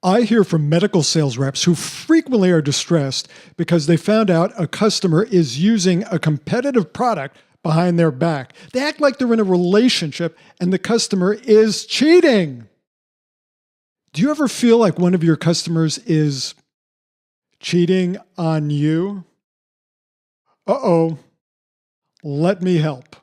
I hear from medical sales reps who frequently are distressed because they found out a customer is using a competitive product behind their back. They act like they're in a relationship and the customer is cheating. Do you ever feel like one of your customers is cheating on you? Uh-oh. Let me help.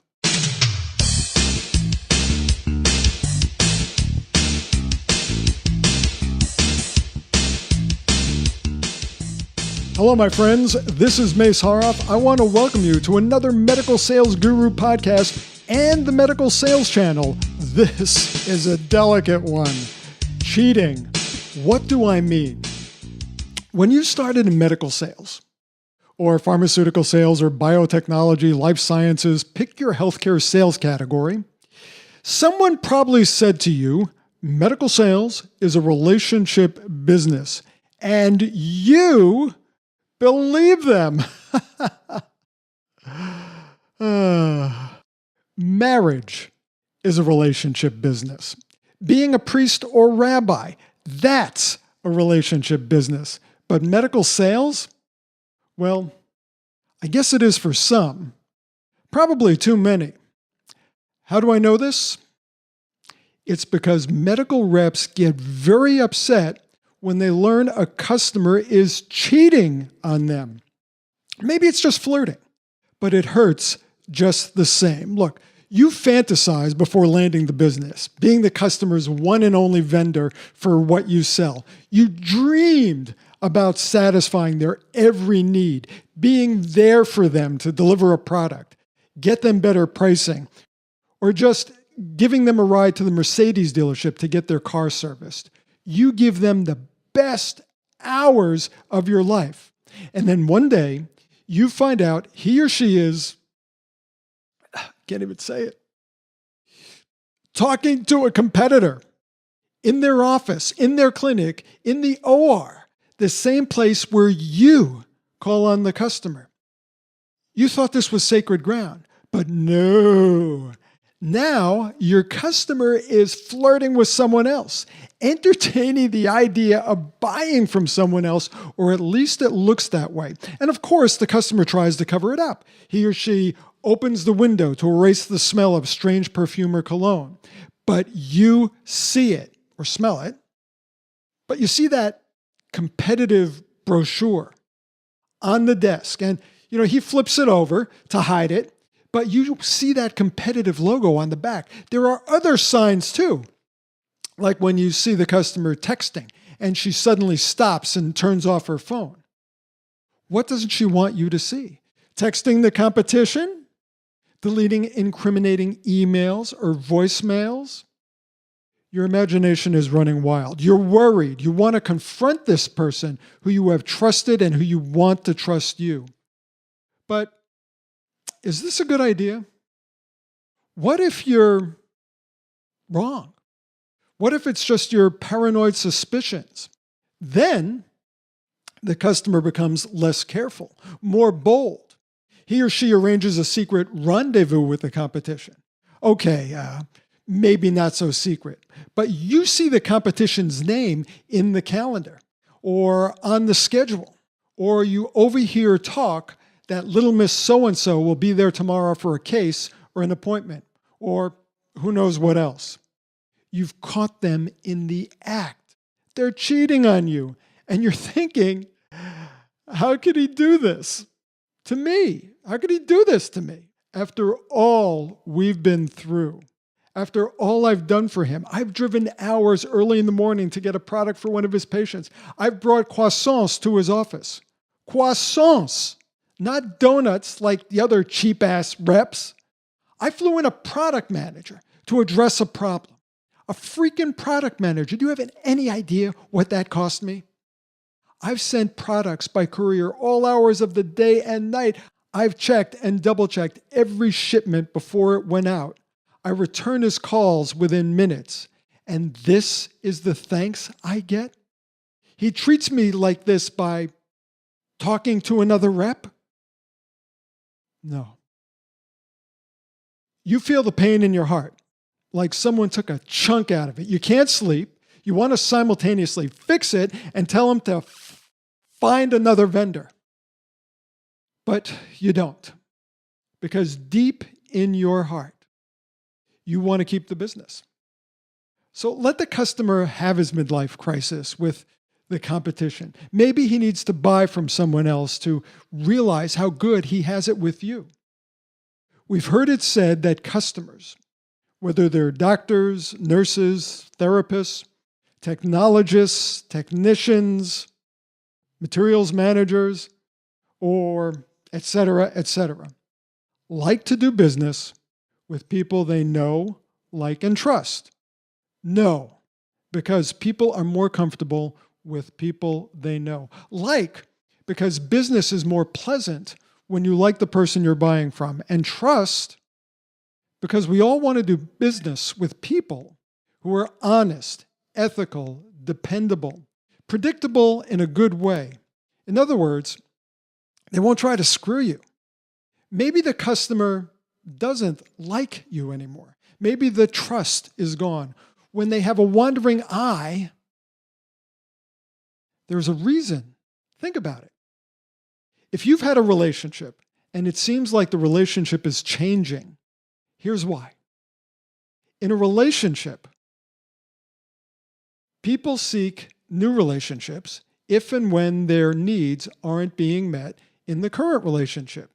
Hello, my friends. This is Mace Haroff. I want to welcome you to another Medical Sales Guru podcast and the Medical Sales Channel. This is a delicate one. Cheating. What do I mean? When you started in medical sales, or pharmaceutical sales, or biotechnology, life sciences, pick your healthcare sales category, someone probably said to you, medical sales is a relationship business, and you believe them. Marriage is a relationship business. Being a priest or rabbi, that's a relationship business. But medical sales? Well, I guess it is for some. Probably too many. How do I know this? It's because medical reps get very upset when they learn a customer is cheating on them. Maybe it's just flirting, but it hurts just the same. Look, you fantasize before landing the business, being the customer's one and only vendor for what you sell. You dreamed about satisfying their every need, being there for them to deliver a product, get them better pricing, or just giving them a ride to the Mercedes dealership to get their car serviced. You give them the best hours of your life. And then one day, you find out he or she is, can't even say it, talking to a competitor in their office, in their clinic, in the OR, the same place where you call on the customer. You thought this was sacred ground, but no. Now your customer is flirting with someone else, entertaining the idea of buying from someone else, or at least it looks that way. And of course, the customer tries to cover it up. He or she opens the window to erase the smell of strange perfume or cologne. But you see it or smell it. But you see that competitive brochure on the desk. And, he flips it over to hide it. But you see that competitive logo on the back. There are other signs too, like when you see the customer texting and she suddenly stops and turns off her phone. What doesn't she want you to see? Texting the competition? Deleting incriminating emails or voicemails? Your imagination is running wild. You're worried. You want to confront this person who you have trusted and who you want to trust you. But is this a good idea? What if you're wrong? What if it's just your paranoid suspicions? Then the customer becomes less careful, more bold. He or she arranges a secret rendezvous with the competition. Okay, maybe not so secret, but you see the competition's name in the calendar or on the schedule, or you overhear talk that little Miss So-and-so will be there tomorrow for a case or an appointment, or who knows what else. You've caught them in the act. They're cheating on you, and you're thinking, how could he do this to me? How could he do this to me? After all we've been through, after all I've done for him, I've driven hours early in the morning to get a product for one of his patients. I've brought croissants to his office. Croissants! Not donuts like the other cheap-ass reps. I flew in a product manager to address a problem. A freaking product manager. Do you have any idea what that cost me? I've sent products by courier all hours of the day and night. I've checked and double-checked every shipment before it went out. I return his calls within minutes. And this is the thanks I get? He treats me like this by talking to another rep? No. You feel the pain in your heart, like someone took a chunk out of it. You can't sleep. You want to simultaneously fix it and tell them to find another vendor. But you don't, because deep in your heart, you want to keep the business. So let the customer have his midlife crisis with the competition. Maybe he needs to buy from someone else to realize how good he has it with you. We've heard it said that customers, whether they're doctors, nurses, therapists, technologists, technicians, materials managers, or et cetera, like to do business with people they know, like, and trust. No, because people are more comfortable with people they know. Like, because business is more pleasant when you like the person you're buying from. And trust, because we all want to do business with people who are honest, ethical, dependable, predictable in a good way. In other words, they won't try to screw you. Maybe the customer doesn't like you anymore. Maybe the trust is gone. When they have a wandering eye, there's a reason. Think about it. If you've had a relationship and it seems like the relationship is changing, here's why. In a relationship, people seek new relationships if and when their needs aren't being met in the current relationship.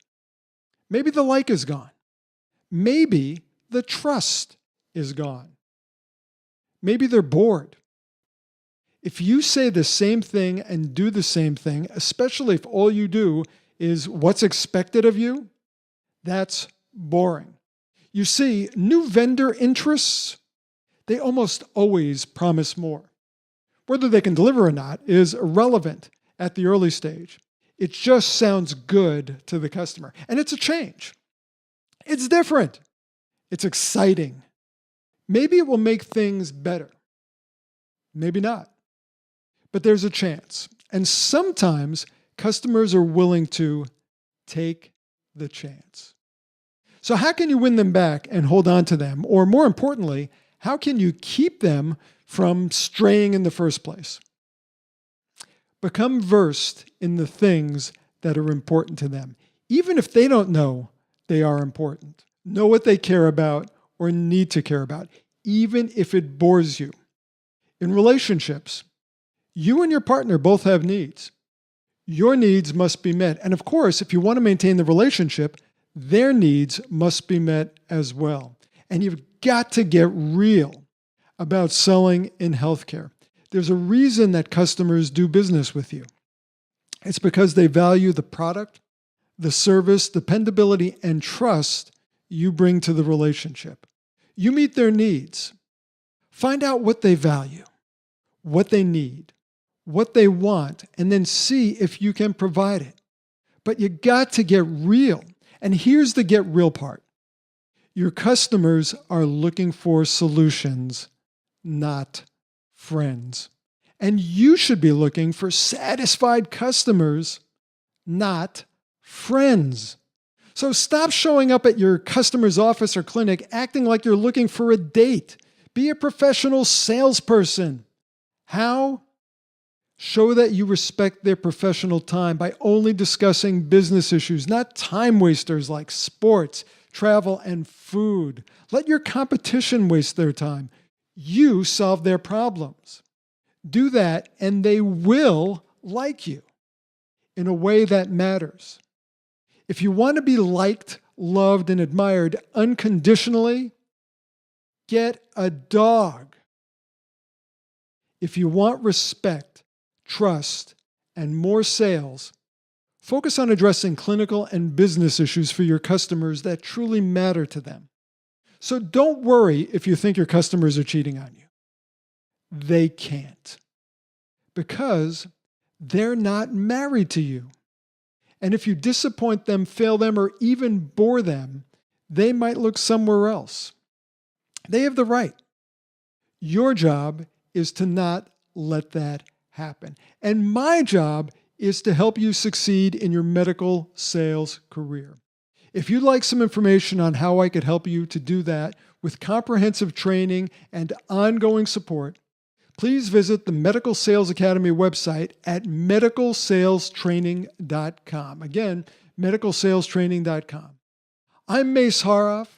Maybe the like is gone. Maybe the trust is gone. Maybe they're bored. If you say the same thing and do the same thing, especially if all you do is what's expected of you, that's boring. You see, new vendor interests, they almost always promise more. Whether they can deliver or not is irrelevant at the early stage. It just sounds good to the customer. And it's a change. It's different. It's exciting. Maybe it will make things better. Maybe not. But there's a chance. And sometimes customers are willing to take the chance. So how can you win them back and hold on to them? Or more importantly, how can you keep them from straying in the first place? Become versed in the things that are important to them, even if they don't know they are important. Know what they care about or need to care about, even if it bores you. In relationships, you and your partner both have needs. Your needs must be met. And of course, if you want to maintain the relationship, their needs must be met as well. And you've got to get real about selling in healthcare. There's a reason that customers do business with you. It's because they value the product, the service, dependability, and trust you bring to the relationship. You meet their needs. Find out what they value, what they need, what they want, and then see if you can provide it. But you got to get real. And here's the get real part. Your customers are looking for solutions, not friends. And you should be looking for satisfied customers, not friends. So stop showing up at your customer's office or clinic acting like you're looking for a date. Be a professional salesperson. How? Show that you respect their professional time by only discussing business issues, not time wasters like sports, travel, and food. Let your competition waste their time. You solve their problems. Do that, and they will like you in a way that matters. If you want to be liked, loved, and admired unconditionally, get a dog. If you want respect, trust, and more sales, focus on addressing clinical and business issues for your customers that truly matter to them. So don't worry if you think your customers are cheating on you. They can't, because they're not married to you. And if you disappoint them, fail them, or even bore them, they might look somewhere else. They have the right. Your job is to not let that happen. And my job is to help you succeed in your medical sales career. If you'd like some information on how I could help you to do that with comprehensive training and ongoing support, please visit the Medical Sales Academy website at medicalsalestraining.com. Again, medicalsalestraining.com. I'm Mace Haroff.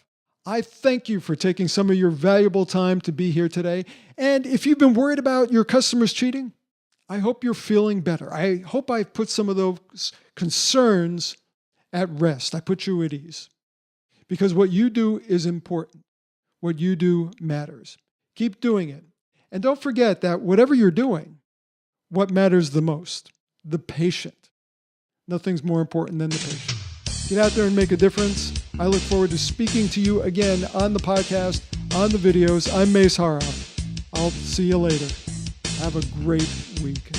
I thank you for taking some of your valuable time to be here today. And if you've been worried about your customers cheating, I hope you're feeling better. I hope I've put some of those concerns at rest. I put you at ease. Because what you do is important. What you do matters. Keep doing it. And don't forget that whatever you're doing, what matters the most? The patient. Nothing's more important than the patient. Get out there and make a difference. I look forward to speaking to you again on the podcast, on the videos. I'm Mace Haroff. I'll see you later. Have a great week.